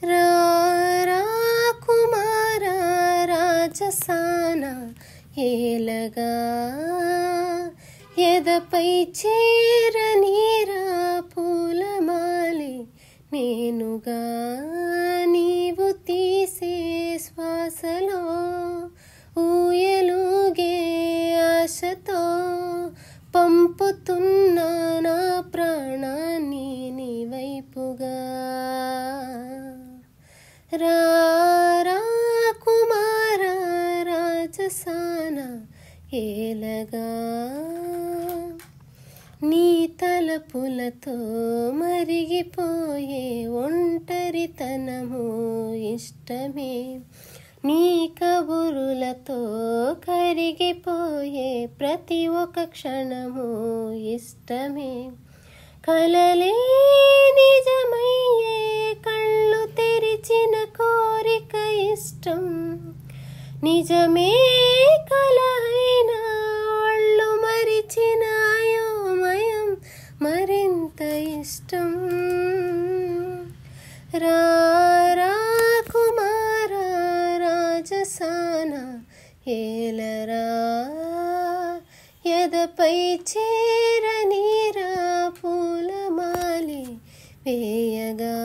రా రా కుమార రాజసాన ఏలగా ఎదపై చేరనీరా పూలమాలి నేనుగా నీవు తీసే శ్వాసలో ఊయలుగే ఆశతో పంపుతున్నా నా ప్రాణాన్ని నీ వైపుగా. రా రా కుమార రాజసాన ఏలగా నీ తలపులతో మరిగిపోయే ఒంటరితనము ఇష్టమే, నీ కబురులతో కరిగిపోయే ప్రతి ఒక్క క్షణము ఇష్టమే, కలలే నిజమయ్యే కళ్ళు తెరిచిన కోరిక ఇష్టం, నిజమే కలైన ఒళ్ళు మరిచిన అయోమయం మరింత ఇష్టం. రా రా కుమార రాజసాన ఏలరా ఎదపై చేరనీరా పూలమాలి వేయగా.